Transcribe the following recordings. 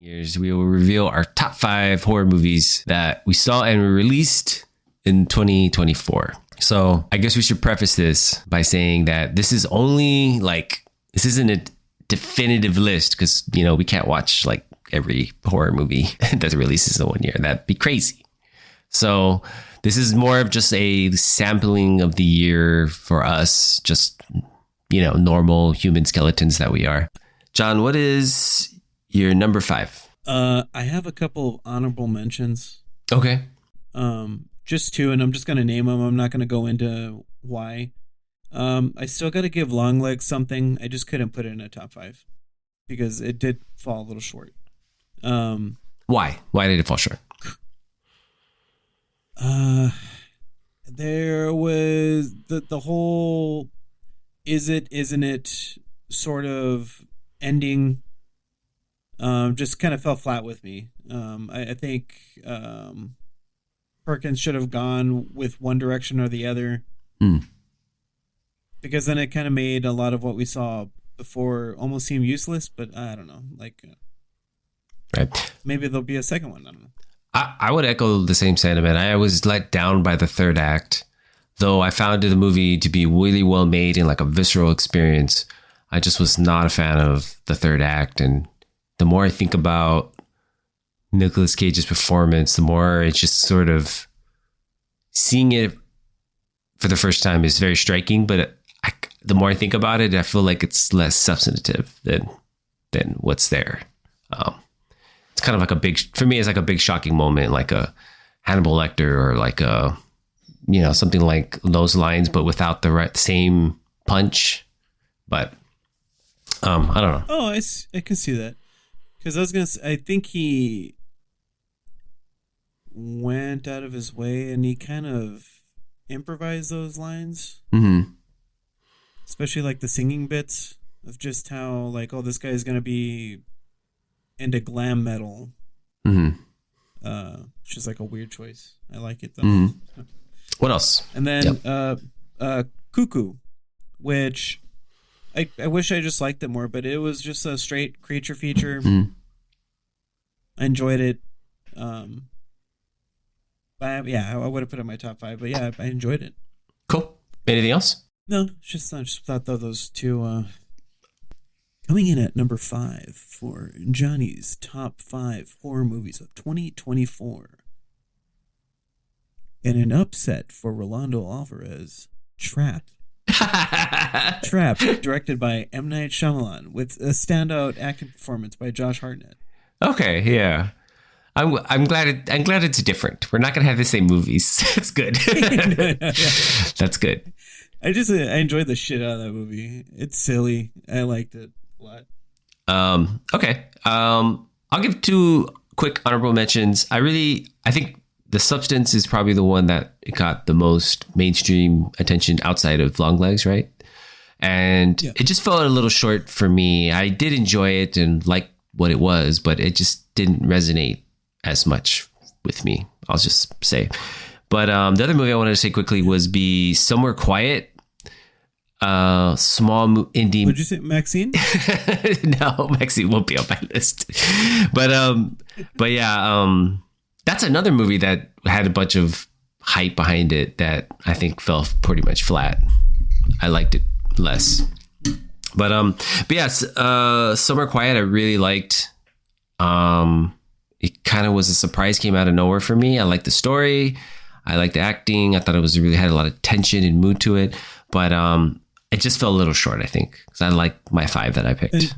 Years, we will reveal our top 5 horror movies that we saw and were released in 2024. So I guess we should preface this by saying that this is only this isn't a definitive list because, we can't watch every horror movie that releases in one year. That'd be crazy. So this is more of just a sampling of the year for us, just, normal human skeletons that we are. John, what is your number 5? I have a couple of honorable mentions. Okay. Just 2, and I'm just going to name them. I'm not going to go into why. I still got to give Longlegs something. I just couldn't put it in a top 5 because it did fall a little short. Why? Why did it fall short? There was the whole is it, isn't it sort of ending just kind of fell flat with me. I think Perkins should have gone with one direction or the other. Because then it kind of made a lot of what we saw before almost seem useless, but I don't know. Right. Maybe there'll be a second one. I don't know. I would echo the same sentiment. I was let down by the third act, though I found the movie to be really well made and a visceral experience. I just was not a fan of the third act. And the more I think about Nicolas Cage's performance, the more it's just sort of seeing it for the first time is very striking. But the more I think about it, I feel like it's less substantive than what's there. It's kind of for me, it's a big shocking moment, like a Hannibal Lecter or something like those lines, but without the same punch. But I don't know. Oh, I can see that. Because I was going to say, I think he went out of his way and he kind of improvised those lines. Mm-hmm. Especially the singing bits of just how this guy is going to be into glam metal. Mm-hmm. Which is a weird choice. I like it though. Mm-hmm. What else? And then Cuckoo, which I wish I just liked it more, but it was just a straight creature feature. Mm-hmm. I enjoyed it. I would have put it in my top 5, but yeah, I enjoyed it. Cool. Anything else? No, I just thought those 2. Coming in at number 5 for Johnny's top 5 horror movies of 2024. And an upset for Rolando Alvarez, Trap. Trap, directed by M. Night Shyamalan, with a standout acting performance by Josh Hartnett. Okay, yeah. I'm glad it's different. We're not going to have the same movies. It's good. That's good. I enjoyed the shit out of that movie. It's silly. I liked it a lot. Okay. I'll give 2 quick honorable mentions. I think The Substance is probably the one that got the most mainstream attention outside of Longlegs, right? And It just fell a little short for me. I did enjoy it and like what it was, but it just didn't resonate as much with me, I'll just say. But the other movie I wanted to say quickly was be Somewhere Quiet. Small indie. Would you say Maxine? No, Maxine won't be on my list. But yeah, that's another movie that had a bunch of hype behind it that I think fell pretty much flat. I liked it less. But yes, Somewhere Quiet I really liked. It kind of was a surprise, came out of nowhere for me. I liked the story. I liked the acting. I thought it really had a lot of tension and mood to it. But it just fell a little short, I think, because I like my 5 that I picked. And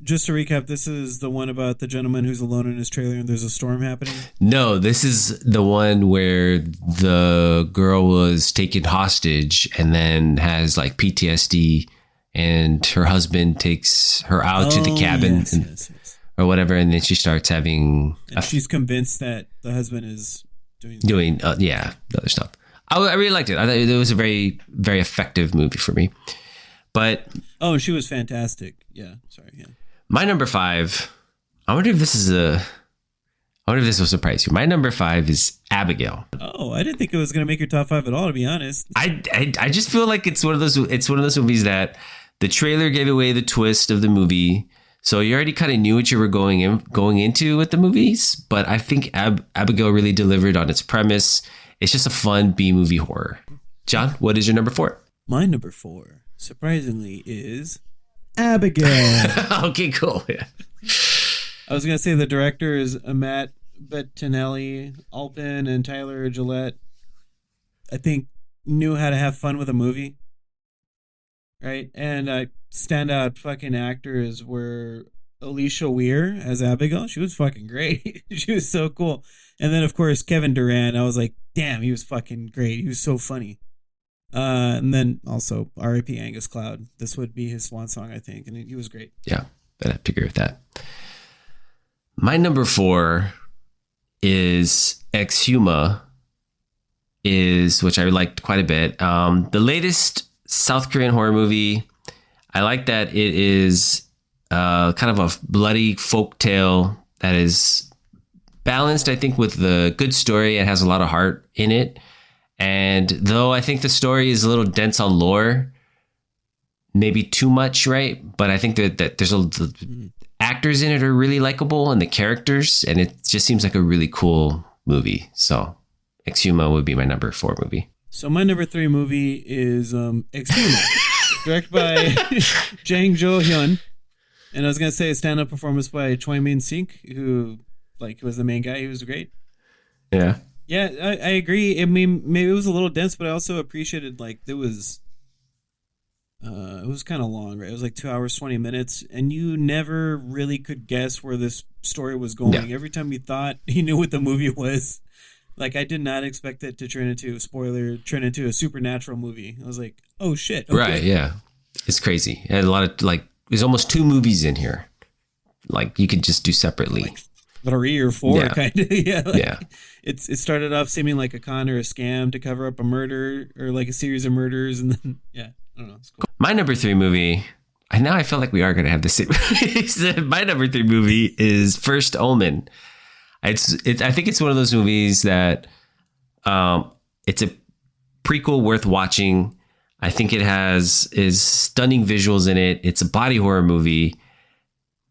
just to recap, this is the one about the gentleman who's alone in his trailer and there's a storm happening? No, this is the one where the girl was taken hostage and then has PTSD and her husband takes her out to the cabin. Yes. Or whatever, and then she starts having... And she's convinced that the husband is doing the other stuff. I really liked it. I thought it was a very, very effective movie for me. But... Oh, she was fantastic. Yeah, sorry, yeah. My number 5... I wonder if this will surprise you. My number 5 is Abigail. Oh, I didn't think it was going to make your top 5 at all, to be honest. I just feel like it's one of those movies that the trailer gave away the twist of the movie. So you already kind of knew what you were going into with the movies, but I think Abigail really delivered on its premise. It's just a fun B-movie horror. John, what is your number 4? My number 4, surprisingly, is Abigail. Okay, cool. Yeah. I was going to say the director is Matt Bettinelli, Alpin, and Tyler Gillette. I think knew how to have fun with a movie, right? And standout fucking actors were Alicia Weir as Abigail. She was fucking great. She was so cool. And then, of course, Kevin Durant. I was like, damn, he was fucking great. He was so funny. And then also R.I.P. Angus Cloud. This would be his swan song, I think. And he was great. Yeah, I'd have to agree with that. My number 4 is Exhuma, which I liked quite a bit. The latest South Korean horror movie. I like that it is kind of a bloody folk tale that is balanced, I think, with the good story. It has a lot of heart in it. And though I think the story is a little dense on lore, maybe too much, right? But I think that there's the actors in it are really likable and the characters, and it just seems like a really cool movie. So Exhuma would be my number 4 movie. So my number 3 movie is Exhuma, directed by Jang Jo-hyun. And I was going to say a stand-up performance by Choi Min-sik, who was the main guy. He was great. Yeah. Yeah, I agree. I mean, maybe it was a little dense, but I also appreciated it was kind of long, right? It was like 2 hours, 20 minutes, and you never really could guess where this story was going. Yeah. Every time you thought you knew what the movie was, I did not expect it to turn into a supernatural movie. I was like, oh shit. Okay. Right, yeah. It's crazy. And a lot of there's almost 2 movies in here. You could just do separately. 3 or 4, kind of. Yeah. Yeah. It started off seeming like a con or a scam to cover up a murder or a series of murders, and then I don't know. It's cool. My number 3 movie. I feel like we are going to have the same. My number 3 movie is First Omen. I think it's one of those movies that it's a prequel worth watching. I think it is stunning visuals in it. It's a body horror movie.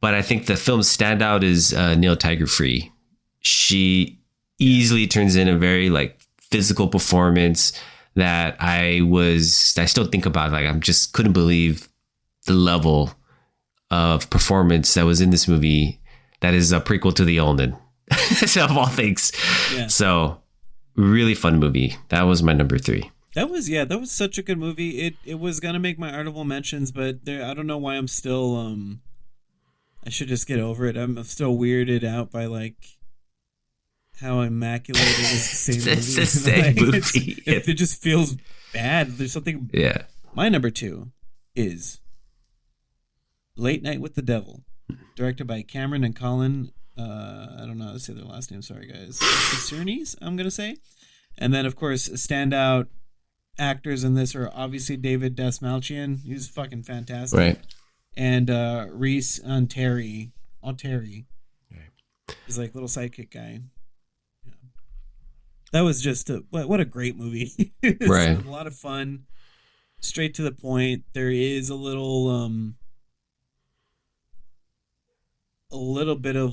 But I think the film's standout is Neil Tiger-Free. She easily turns in a very physical performance that I still think about. I just couldn't believe the level of performance that was in this movie. That is a prequel to The Omen, of all things. Yeah. So really fun movie. That was my number 3. That was such a good movie. It was gonna make my honorable mentions, but I don't know why I'm still I should just get over it. I'm still weirded out by how immaculate it is. It's the same movie. It just feels bad. There's something. Yeah. My number 2 is Late Night with the Devil, directed by Cameron and Colin. I don't know how to say their last name. Sorry, guys. Cicernes, I'm gonna say. And then, of course, standout actors in this are obviously David Dastmalchian. He's fucking fantastic. Right. And Reese Onteri. He's little sidekick guy. Yeah. That was just what a great movie. Right. A lot of fun. Straight to the point. There is a little bit of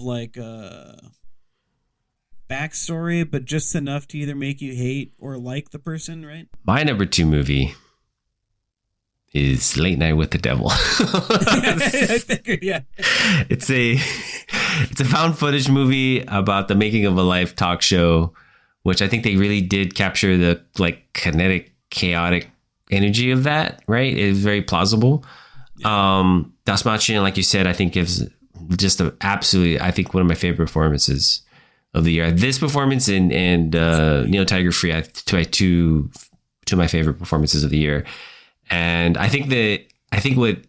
backstory, but just enough to either make you hate or like the person, right? My number 2 movie is Late Night with the Devil. Yeah. It's a found footage movie about the making of a live talk show, which I think they really did capture the kinetic, chaotic energy of that, right? It is very plausible. Yeah. Dastmalchian, like you said, I think gives just I think one of my favorite performances of the year. This performance and Neil Tiger-Free are two of my favorite performances of the year. And I think what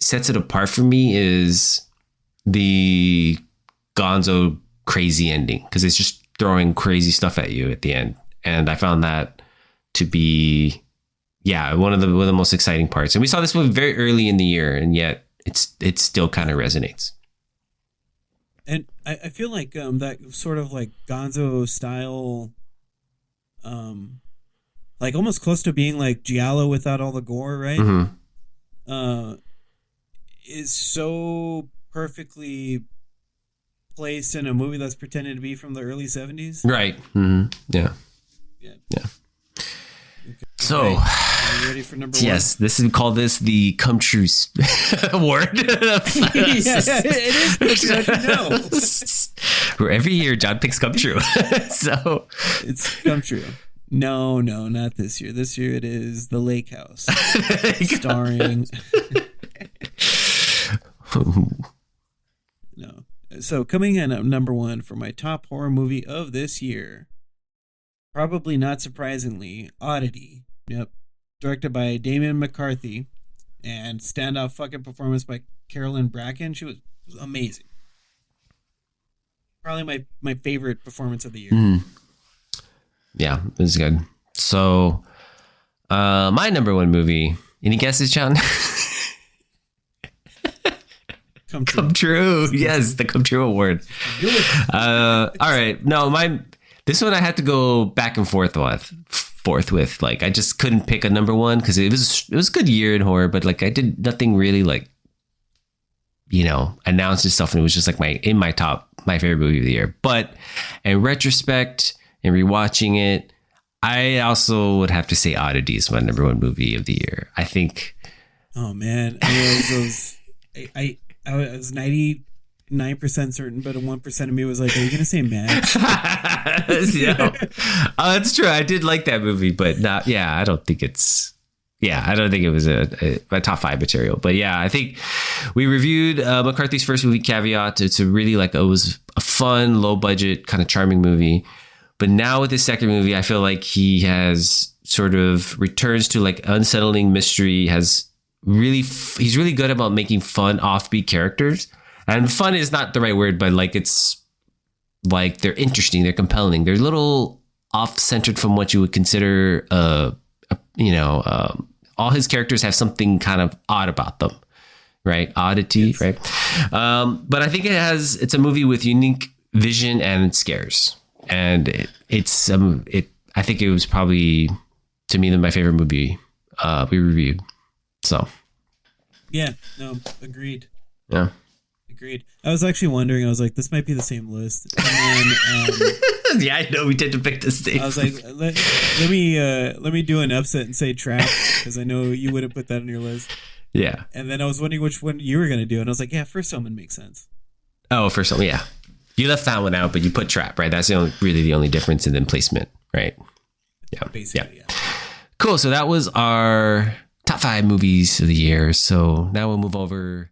sets it apart for me is the gonzo crazy ending, because it's just throwing crazy stuff at you at the end. And I found that to be, one of the most exciting parts. And we saw this movie very early in the year, and yet it still kind of resonates. And I feel like that sort of gonzo style, almost close to being Giallo without all the gore, right? Mm-hmm. Is so perfectly placed in a movie that's pretending to be from the early 70s. Right. Mm-hmm. Yeah. Yeah. Yeah. Okay. So, Are you ready for number one? yes, we call this the come true award. Yeah, it is. Don't you know? Where every year John picks come true. So it's come true. No, not this year. This year it is The Lake House, starring. No. So coming in at number one for my top horror movie of this year, probably not surprisingly, Oddity. Yep. Directed by Damien McCarthy and standout fucking performance by Carolyn Bracken. She was amazing. Probably my favorite performance of the year. Mm. Yeah, it was good. So, my number one movie. Any guesses, John? Come true. Come true. Yes, the Come True Award. Do it. All right. No, this one I had to go back and forth with. Like, I just couldn't pick a number one because it was a good year in horror, but like I did nothing really like, announce itself, and it was just like my favorite movie of the year. But in retrospect and rewatching it, I also would have to say Oddity is my number one movie of the year. I think. Oh man, I was 99% certain, but a 1% of me was like, "Are you gonna say Match?" Yeah. Oh, that's true. I did like that movie, but not. Yeah, I don't think it's. Yeah, I don't think it was a top 5 material. But yeah, I think we reviewed McCarthy's first movie, Caveat. It's a really it was a fun, low budget, kind of charming movie. But now with his second movie, I feel like he has sort of returns to like unsettling mystery. He's really good about making fun, offbeat characters. And fun is not the right word, but like it's like they're interesting, they're compelling, they're a little off-centered from what you would consider all his characters have something kind of odd about them, right? Oddity, yes. Right? But I think it's a movie with unique vision and scares, and I think it was probably to me my favorite movie we reviewed. So, yeah, no, agreed. Yeah. Agreed. I was actually wondering. I was like, this might be the same list. And then, yeah, I know we tend to pick the same. I was like, let me do an upset and say Trap, because I know you wouldn't put that on your list. Yeah. And then I was wondering which one you were gonna do, and I was like, yeah, First Omen makes sense. Oh, First Omen, yeah. You left that one out, but you put Trap, right? That's really the only difference in the placement, right? Yeah. Basically, yeah. Cool. So that was our top 5 movies of the year. So now we'll move over